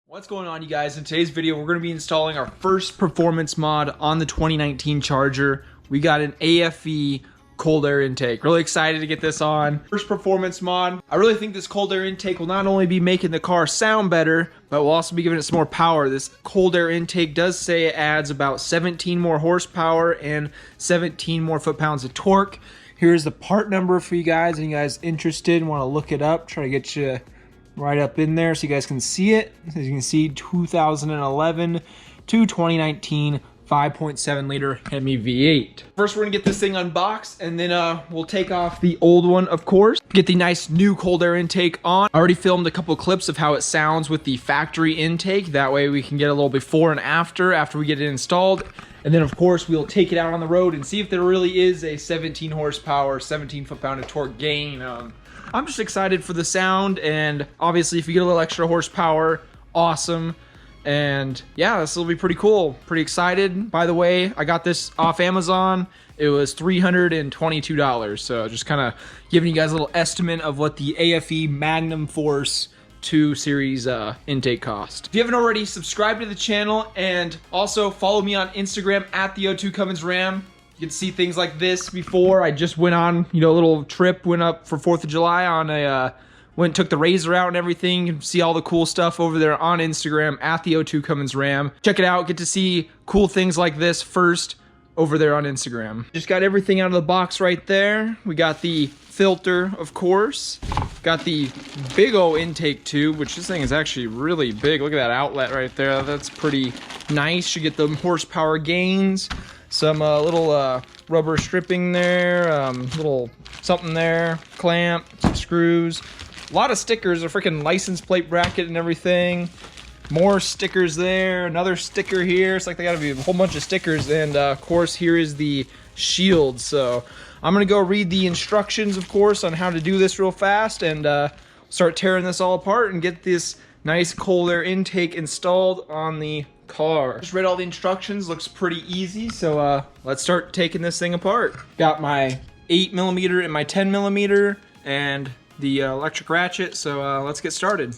What's going on, you guys? In today's video, we're going to be installing our first performance mod on the 2019 Charger. We got an aFe cold air intake. Really excited to get this on. First performance mod. I really think this cold air intake will not only be making the car sound better, but will also be giving it some more power. This cold air intake does say it adds about 17 more horsepower and 17 more foot-pounds of torque. Here's the part number for you guys, and you guys interested and want to look it up. Try to get you right up in there so you guys can see it. As you can see, 2011 to 2019 5.7 liter Hemi V8. First, we're gonna get this thing unboxed, and then we'll take off the old one, of course. Get the nice new cold air intake on. I already filmed a couple clips of how it sounds with the factory intake. That way we can get a little before and after we get it installed. And then, of course, we'll take it out on the road and see if there really is a 17 horsepower, 17 foot-pound of torque gain. I'm just excited for the sound, and obviously if you get a little extra horsepower, awesome. And yeah, this will be pretty cool. Pretty excited. By the way, I got this off Amazon. It was $322. So just kind of giving you guys a little estimate of what the aFe Magnum Force 2 series intake cost. If you haven't already, subscribe to the channel and also follow me on Instagram at the O2 Cummins Ram. You can see things like this before. I just went on, a little trip, went up for 4th of July on a, went and took the Razor out and everything. You can see all the cool stuff over there on Instagram at the O2 Cummins Ram. Check it out, get to see cool things like this first over there on Instagram. Just got everything out of the box right there. We got the filter, of course. Got the big O intake tube, which this thing is actually really big. Look at that outlet right there. That's pretty nice. You get the horsepower gains. Some little rubber stripping there, little something there, clamp, some screws. A lot of stickers, a freaking license plate bracket and everything. More stickers there, another sticker here. It's like they gotta be a whole bunch of stickers. And of course, here is the shield. So I'm gonna go read the instructions, of course, on how to do this real fast and start tearing this all apart and get this nice cold air intake installed on the car. Just read all the instructions, looks pretty easy, so let's start taking this thing apart. Got my 8mm and my 10mm and the electric ratchet, so let's get started.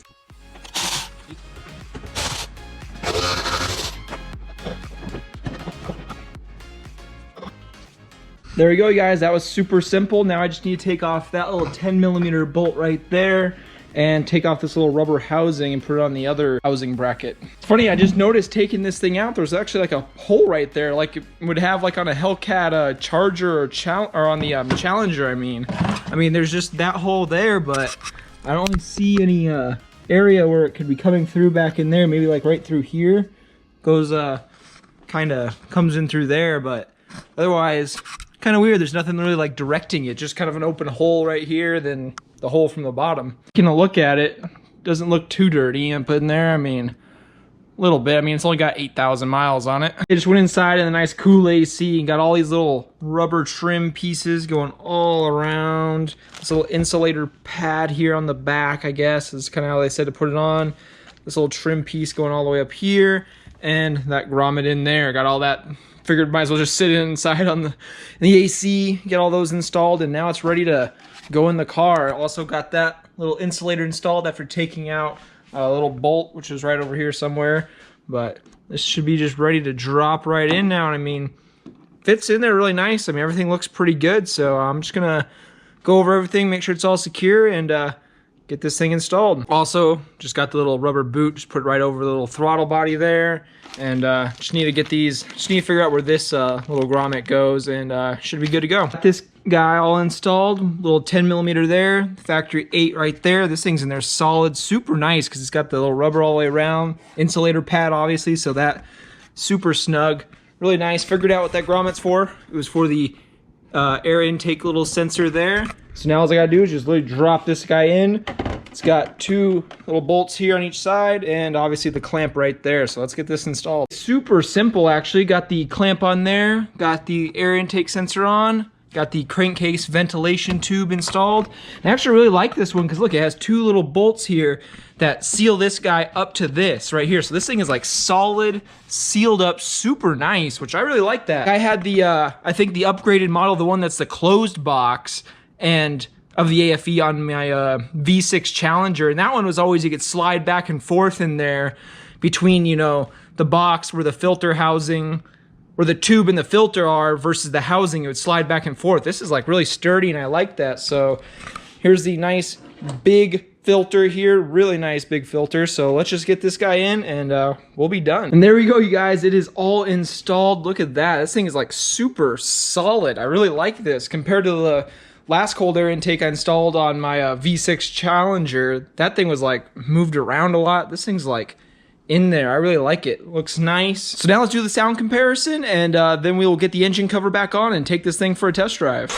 There we go, you guys. That was super simple. Now I just need to take off that little 10mm bolt right there and take off this little rubber housing and put it on the other housing bracket. It's funny, I just noticed taking this thing out, there's actually like a hole right there, like it would have like on a Hellcat Charger or on the Challenger, I mean, there's just that hole there, but I don't really see any area where it could be coming through back in there. Maybe like right through here. Goes, kind of comes in through there, but otherwise, kind of weird. There's nothing really like directing it, just kind of an open hole right here, then the hole from the bottom. Taking a look at it, doesn't look too dirty and put in there. A little bit. It's only got 8,000 miles on it. I just went inside in a nice cool AC and got all these little rubber trim pieces going all around. This little insulator pad here on the back, I guess, is kind of how they said to put it on. This little trim piece going all the way up here, and that grommet in there. Got all that. Figured might as well just sit inside on the AC, get all those installed, and now it's ready to go in the car. Also got that little insulator installed after taking out a little bolt, which is right over here somewhere. But this should be just ready to drop right in now. And fits in there really nice. Everything looks pretty good. So I'm just gonna go over everything, make sure it's all secure, and get this thing installed. Also, just got the little rubber boot, just put right over the little throttle body there. And just need to figure out where this little grommet goes, and should be good to go. Got this guy all installed, little 10mm there, factory 8 right there. This thing's in there solid, super nice, because it's got the little rubber all the way around, insulator pad obviously, so that super snug, really nice. Figured out what that grommet's for. It was for the air intake little sensor there. So now all I gotta do is just literally drop this guy in. It's got 2 little bolts here on each side and obviously the clamp right there. So let's get this installed. Super simple actually. Got the clamp on there, got the air intake sensor on, got the crankcase ventilation tube installed. And I actually really like this one because look, it has 2 little bolts here that seal this guy up to this right here. So this thing is like solid, sealed up, super nice, which I really like that. I had the, I think the upgraded model, the one that's the closed box, and of the aFe on my V6 Challenger, and that one was always, you could slide back and forth in there between, you know, the box where the filter housing, where the tube and the filter are versus the housing. It would slide back and forth. This is like really sturdy, and I like that. So here's the nice big filter here, really nice big filter. So let's just get this guy in and we'll be done. And there we go, you guys, it is all installed. Look at that, this thing is like super solid. I really like this compared to the last cold air intake I installed on my V6 Challenger. That thing was like moved around a lot. This thing's like in there. I really like it. Looks nice. So now let's do the sound comparison, and then we will get the engine cover back on and take this thing for a test drive.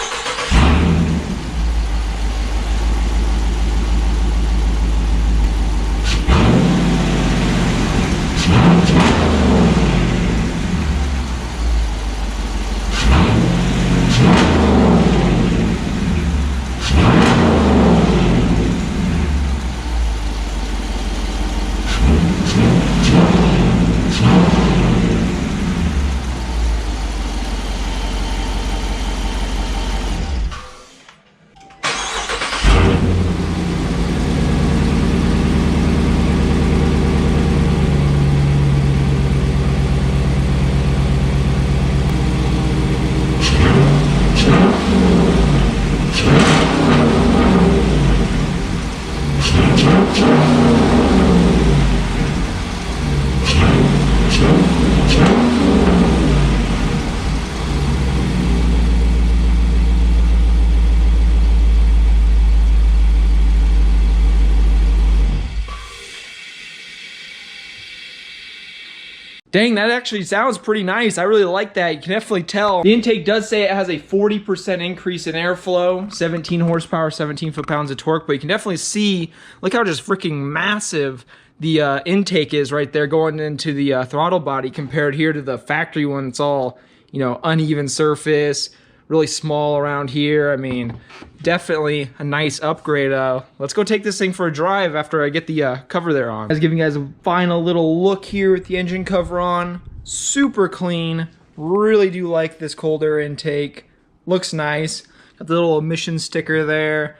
Dang, that actually sounds pretty nice. I really like that. You can definitely tell. The intake does say it has a 40% increase in airflow, 17 horsepower, 17 foot-pounds of torque, but you can definitely see, look how just freaking massive the intake is right there going into the throttle body compared here to the factory one. It's all, you know, uneven surface, really small around here. I mean, definitely a nice upgrade. Let's go take this thing for a drive after I get the cover there on. I was giving you guys a final little look here with the engine cover on. Super clean. Really do like this cold air intake. Looks nice. Got the little emission sticker there.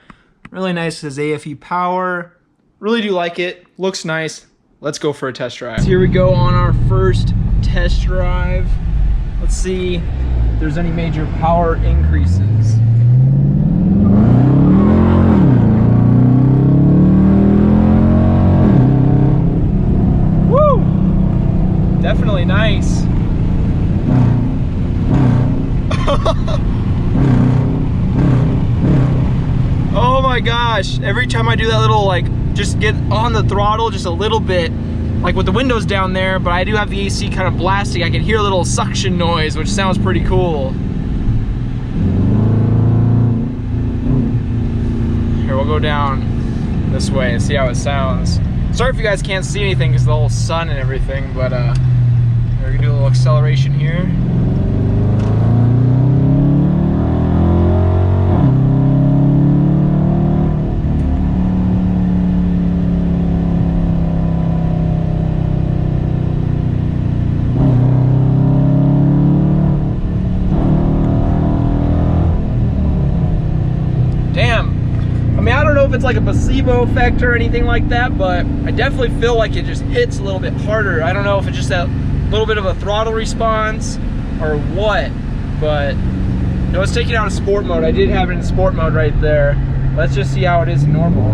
Really nice. It says aFe power. Really do like it. Looks nice. Let's go for a test drive. So here we go on our first test drive. Let's see if there's any major power increases. Woo! Definitely nice. Oh my gosh, every time I do that little, like, just get on the throttle just a little bit, like with the windows down there, but I do have the AC kind of blasting, I can hear a little suction noise, which sounds pretty cool. Here, we'll go down this way and see how it sounds. Sorry if you guys can't see anything because of the whole sun and everything, but we're gonna do a little acceleration here. It's like a placebo effect or anything like that, but I definitely feel like it just hits a little bit harder. I don't know if it's just that little bit of a throttle response or what, but no, let's take it out of sport mode. I did have it in sport mode right there. Let's just see how it is in normal.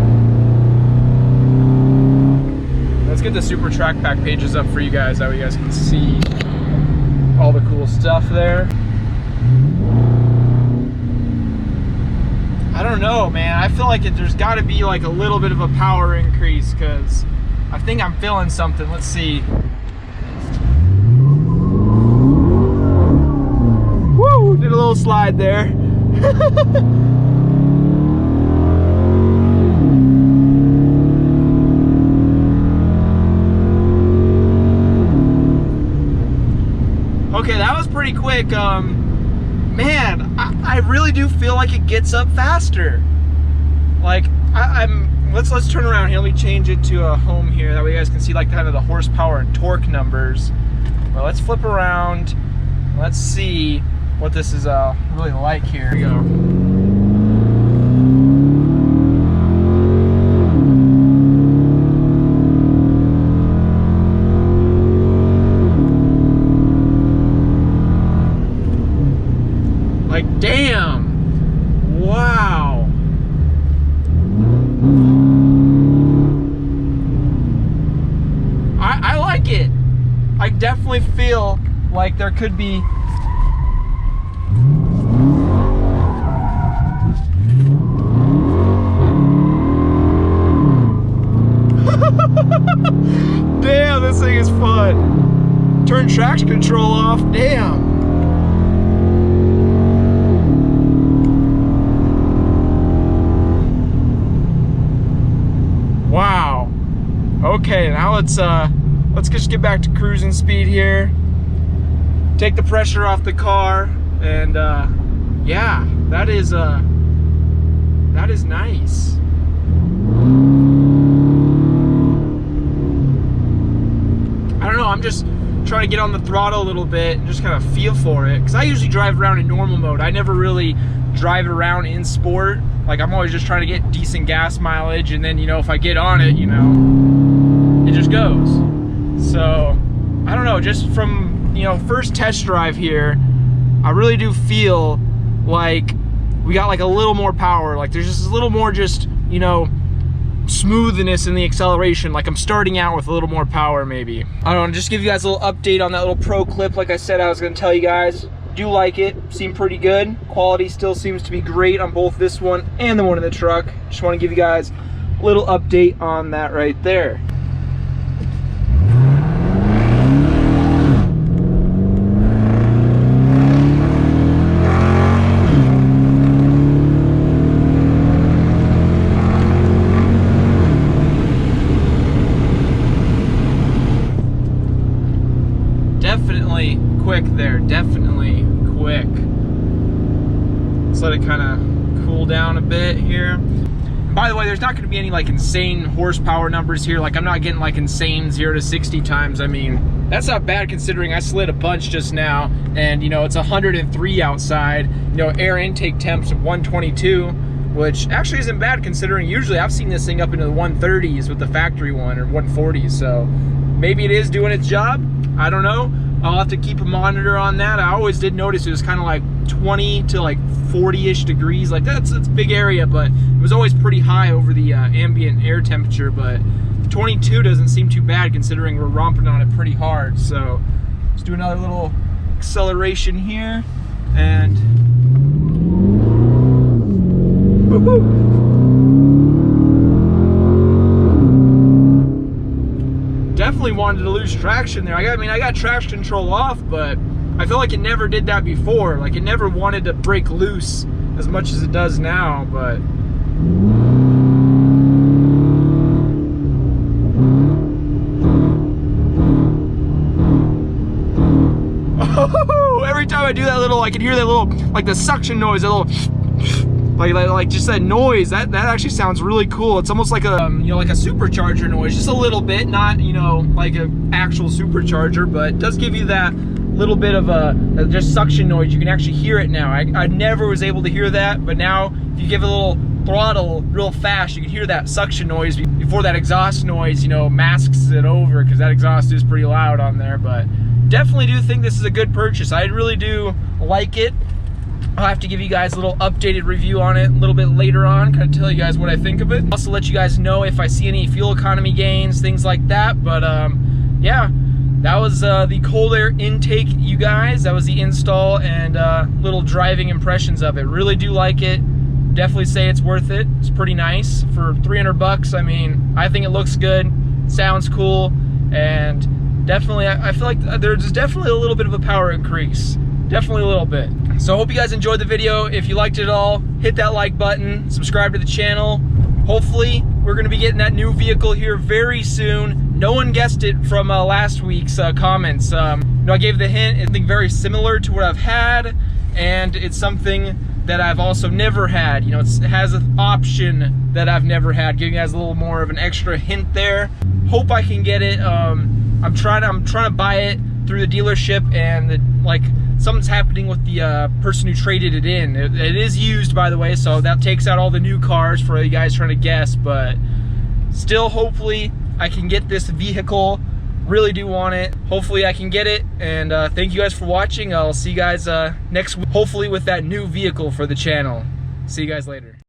Let's get the Super Track Pack pages up for you guys, that way you guys can see all the cool stuff there. I don't know, man. I feel like there's got to be like a little bit of a power increase because I think I'm feeling something. Let's see. Woo! Did a little slide there. Okay, that was pretty quick. Man, I really do feel like it gets up faster. Like let's turn around here. Let me change it to a home here. That way you guys can see like kind of the horsepower and torque numbers. Well, let's flip around. Let's see what this is really like here. Here we go. it. I definitely feel like there could be damn, this thing is fun. Turn traction control off. Damn. Wow. Okay, now let's just get back to cruising speed here. Take the pressure off the car, and yeah, that is nice. I don't know, I'm just trying to get on the throttle a little bit and just kind of feel for it, because I usually drive around in normal mode. I never really drive it around in sport. Like, I'm always just trying to get decent gas mileage, and then, you know, if I get on it, you know, it just goes. So I don't know, just from, you know, first test drive here, I really do feel like we got like a little more power. Like, there's just a little more, just, you know, smoothness in the acceleration. Like, I'm starting out with a little more power, maybe. I don't know, just give you guys a little update on that little pro clip. Like I said, I was gonna tell you guys, do like it, seemed pretty good. Quality still seems to be great on both this one and the one in the truck. Just want to give you guys a little update on that right there. Definitely quick there, definitely quick. Let's let it kind of cool down a bit here. By the way, there's not going to be any like insane horsepower numbers here. Like, I'm not getting like insane 0 to 60 times. I mean, that's not bad considering I slid a bunch just now, and you know, it's 103 outside. You know, air intake temps of 122, which actually isn't bad considering usually I've seen this thing up into the 130s with the factory one, or 140s. So maybe it is doing its job. I don't know. I'll have to keep a monitor on that. I always did notice it was kind of like 20 to like 40-ish degrees. Like, that's a big area, but it was always pretty high over the ambient air temperature. But 22 doesn't seem too bad considering we're romping on it pretty hard. So let's do another little acceleration here, and woo-hoo. Definitely wanted to lose traction there. I mean, I got traction control off, but I feel like it never did that before. Like, it never wanted to break loose as much as it does now, but oh, every time I do that little, I can hear that little, like the suction noise, that little like just that noise, that actually sounds really cool. It's almost like a, you know, like a supercharger noise, just a little bit, not, you know, like an actual supercharger, but it does give you that little bit of a just suction noise. You can actually hear it now. I never was able to hear that, but now if you give it a little throttle real fast, you can hear that suction noise before that exhaust noise, you know, masks it over, because that exhaust is pretty loud on there. But definitely do think this is a good purchase. I really do like it. I'll have to give you guys a little updated review on it a little bit later on, kind of tell you guys what I think of it. Also let you guys know if I see any fuel economy gains, things like that. But yeah, that was the cold air intake, you guys. That was the install and little driving impressions of it. Really do like it. Definitely say it's worth it. It's pretty nice for 300 bucks. I mean, I think it looks good, sounds cool, and definitely I feel like there's definitely a little bit of a power increase. Definitely a little bit. So I hope you guys enjoyed the video. If you liked it all, hit that like button, subscribe to the channel. Hopefully, we're gonna be getting that new vehicle here very soon. No one guessed it from last week's comments. You know, I gave the hint, it's something very similar to what I've had, and it's something that I've also never had. You know, it has an option that I've never had, giving you guys a little more of an extra hint there. Hope I can get it. I'm trying to buy it through the dealership, and like, something's happening with the person who traded it in. It is used, by the way, so that takes out all the new cars for you guys trying to guess, but still, hopefully I can get this vehicle. Really do want it. Hopefully I can get it, and thank you guys for watching. I'll see you guys next week, hopefully with that new vehicle for the channel. See you guys later.